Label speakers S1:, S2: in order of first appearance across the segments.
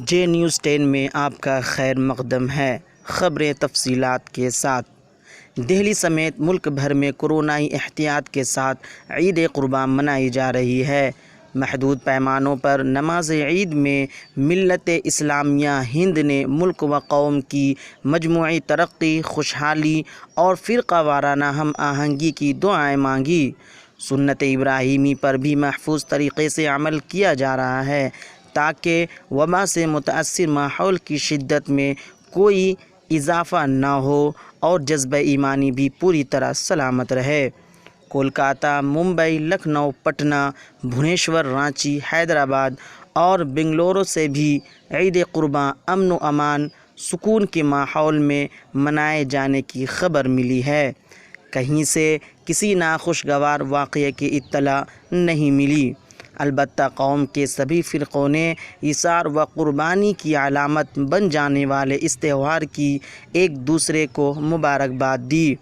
S1: جے news 10 میں آپ کا خیر مقدم ہے۔ خبریں تفصیلات کے ساتھ۔ دہلی سمیت ملک بھر میں کورونائی احتیاط کے ساتھ عید قربان منائی جا رہی ہے۔ محدود پیمانوں پر نماز عید میں ملت اسلامیہ ہند نے ملک و قوم کی مجموعی ترقی، خوشحالی اور فرقہ وارانہ ہم آہنگی کی دعائیں مانگی۔ سنت ابراہیمی پر بھی محفوظ طریقے سے عمل کیا جا رہا ہے تاکہ وبا سے متاثر ماحول کی شدت میں کوئی اضافہ نہ ہو اور جذبہ ایمانی بھی پوری طرح سلامت رہے۔ کولکاتہ، ممبئی، لکھنؤ، پٹنہ، بھونیشور، رانچی، حیدرآباد اور بنگلورو سے بھی عید قربان امن و امان، سکون کے ماحول میں منائے جانے کی خبر ملی ہے۔ کہیں سے کسی ناخوشگوار واقعے کی اطلاع نہیں ملی۔ البتہ قوم کے سبھی فرقوں نے ایثار و قربانی کی علامت بن جانے والے اس تہوار کی ایک دوسرے کو مبارکباد دی۔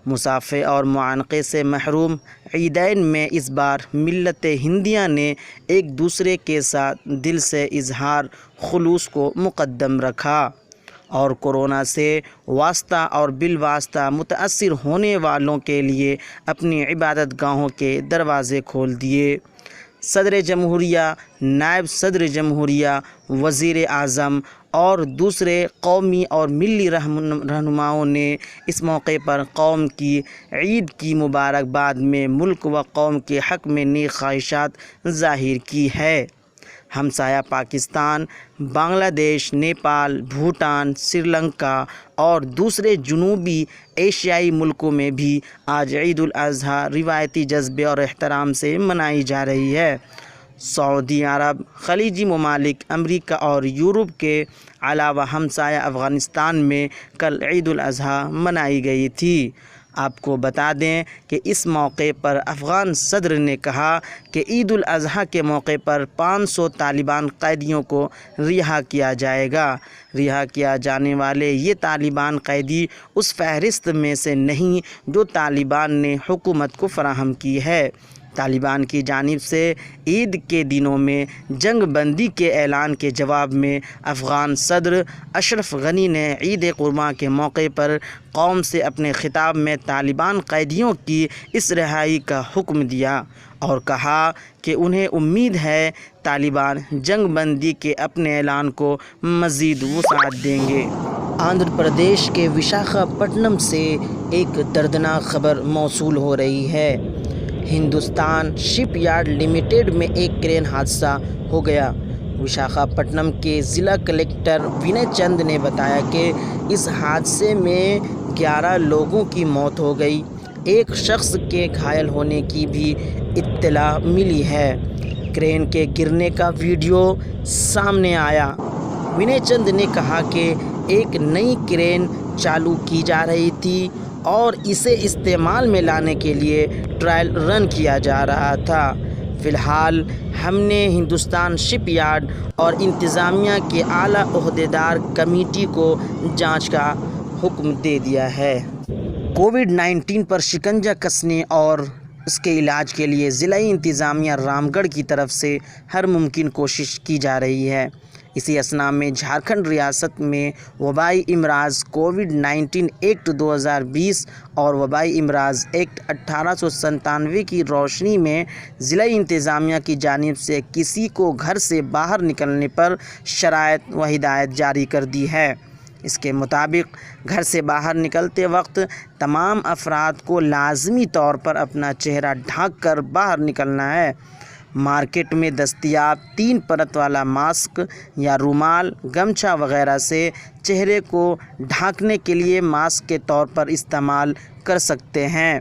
S1: مسافے اور معانقے سے محروم عیدین میں اس بار ملت ہندیہ نے ایک دوسرے کے ساتھ دل سے اظہار خلوص کو مقدم رکھا اور کورونا سے واسطہ اور بالواسطہ متاثر ہونے والوں کے لیے اپنی عبادت گاہوں کے دروازے کھول دیے۔ صدر جمہوریہ، نائب صدر جمہوریہ، وزیر اعظم اور دوسرے قومی اور ملی رہنماؤں نے اس موقع پر قوم کی عید کی مبارکباد میں ملک و قوم کے حق میں نیک خواہشات ظاہر کی ہے۔ ہمسایہ پاکستان، بنگلہ دیش، نیپال، بھوٹان، سری لنکا اور دوسرے جنوبی ایشیائی ملکوں میں بھی آج عید الاضحیٰ روایتی جذبے اور احترام سے منائی جا رہی ہے۔ سعودی عرب، خلیجی ممالک، امریکہ اور یورپ کے علاوہ ہمسایہ افغانستان میں کل عید الاضحیٰ منائی گئی تھی۔ آپ کو بتا دیں کہ اس موقع پر افغان صدر نے کہا کہ عید الاضحیٰ کے موقع پر 500 طالبان قیدیوں کو رہا کیا جائے گا۔ رہا کیا جانے والے یہ طالبان قیدی اس فہرست میں سے نہیں جو طالبان نے حکومت کو فراہم کی ہے۔ طالبان کی جانب سے عید کے دنوں میں جنگ بندی کے اعلان کے جواب میں افغان صدر اشرف غنی نے عید قربان کے موقع پر قوم سے اپنے خطاب میں طالبان قیدیوں کی اس رہائی کا حکم دیا اور کہا کہ انہیں امید ہے طالبان جنگ بندی کے اپنے اعلان کو مزید وسعت دیں گے۔ آندھرا پردیش کے وشاکھاپٹنم سے ایک دردناک خبر موصول ہو رہی ہے۔ ہندوستان شپ یارڈ لمیٹڈ میں ایک کرین حادثہ ہو گیا۔ وشاکھاپٹنم کے ضلع کلکٹر ونے چند نے بتایا کہ اس حادثے میں 11 لوگوں کی موت ہو گئی۔ ایک شخص کے گھائل ہونے کی بھی اطلاع ملی ہے۔ کرین کے گرنے کا ویڈیو سامنے آیا۔ ونے چند نے کہا کہ ایک نئی کرین چالو کی جا رہی تھی اور اسے استعمال میں لانے کے لیے ٹرائل رن کیا جا رہا تھا۔ فی الحال ہم نے ہندوستان شپ یارڈ اور انتظامیہ کے اعلیٰ عہدیدار کمیٹی کو جانچ کا حکم دے دیا ہے۔ کووڈ-19 پر شکنجہ کسنے اور اس کے علاج کے لیے ضلعی انتظامیہ رام گڑھ کی طرف سے ہر ممکن کوشش کی جا رہی ہے۔ اسی اثنا میں جھارکھنڈ ریاست میں وبائی امراض کووڈ-19 ایکٹ 2020 اور وبائی امراض ایکٹ 1897 کی روشنی میں ضلعی انتظامیہ کی جانب سے کسی کو گھر سے باہر نکلنے پر شرائط و ہدایت جاری کر دی ہے۔ اس کے مطابق گھر سے باہر نکلتے وقت تمام افراد کو لازمی طور پر اپنا چہرہ ڈھانپ کر باہر نکلنا ہے۔ مارکیٹ میں دستیاب 3 پرت والا ماسک یا رومال، گمچھا وغیرہ سے چہرے کو ڈھانکنے کے لیے ماسک کے طور پر استعمال کر سکتے ہیں۔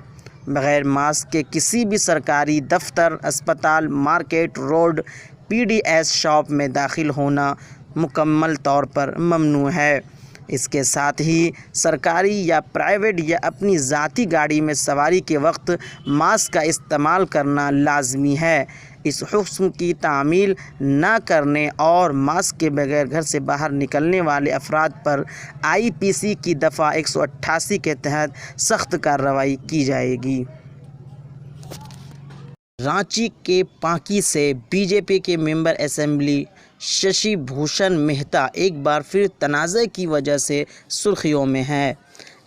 S1: بغیر ماسک کے کسی بھی سرکاری دفتر، اسپتال، مارکیٹ، روڈ، PDS شاپ میں داخل ہونا مکمل طور پر ممنوع ہے۔ اس کے ساتھ ہی سرکاری یا پرائیویٹ یا اپنی ذاتی گاڑی میں سواری کے وقت ماسک کا استعمال کرنا لازمی ہے۔ اس حکم کی تعمیل نہ کرنے اور ماسک کے بغیر گھر سے باہر نکلنے والے افراد پر IPC کی دفعہ 188 کے تحت سخت کارروائی کی جائے گی۔ رانچی کے پانکی سے BJP کے ممبر اسمبلی ششی بھوشن مہتا ایک بار پھر تنازع کی وجہ سے سرخیوں میں ہیں۔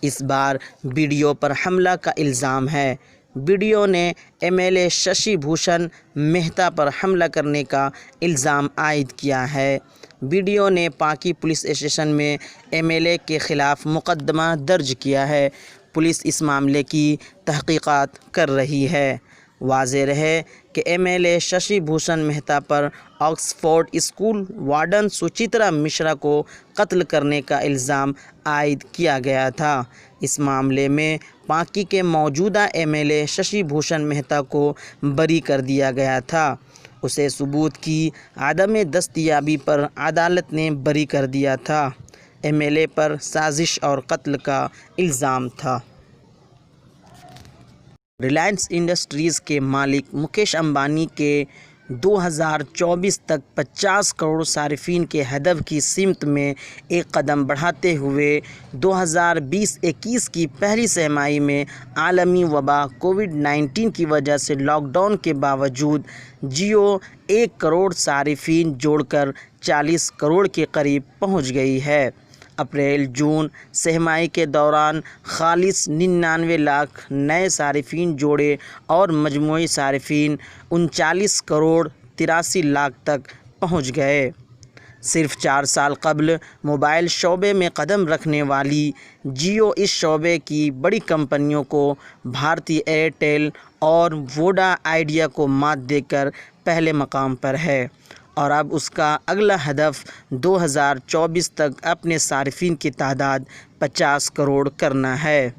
S1: اس بار بی ڈی او پر حملہ کا الزام ہے۔ بی ڈی او نے M L A Shashi Bhushan Mehta پر حملہ کرنے کا الزام عائد کیا ہے۔ بی ڈی او نے پاکی پولیس اسٹیشن میں ایم ایل اے کے خلاف مقدمہ درج کیا ہے۔ پولیس اس معاملے کی تحقیقات کر رہی ہے۔ واضح رہے کہ M L A Shashi Bhushan Mehta پر Oxford school warden Suchitra Mishra کو قتل کرنے کا الزام عائد کیا گیا تھا۔ اس معاملے میں پاکی کے موجودہ M L A Shashi Bhushan Mehta کو بری کر دیا گیا تھا۔ اسے ثبوت کی عدم دستیابی پر عدالت نے بری کر دیا تھا۔ ایم ایل اے پر سازش اور قتل کا الزام تھا۔ ریلائنس انڈسٹریز کے مالک مکیش امبانی کے 2024 تک 50 کروڑ صارفین کے ہدف کی سمت میں ایک قدم بڑھاتے ہوئے 2020-21 کی پہلی سہ ماہی میں عالمی وبا کووڈ-19 کی وجہ سے لاک ڈاؤن کے باوجود جیو 1 کروڑ صارفین جوڑ کر 40 کروڑ کے قریب پہنچ گئی ہے۔ اپریل جون سہ ماہی کے دوران خالص 99 لاکھ نئے صارفین جوڑے اور مجموعی صارفین 39 کروڑ 83 لاکھ تک پہنچ گئے۔ صرف 4 سال قبل موبائل شعبے میں قدم رکھنے والی جیو اس شعبے کی بڑی کمپنیوں کو بھارتی ایئرٹیل اور ووڈا آئیڈیا کو مات دے کر پہلے مقام پر ہے، اور اب اس کا اگلا ہدف 2024 تک اپنے صارفین کی تعداد 50 کروڑ کرنا ہے۔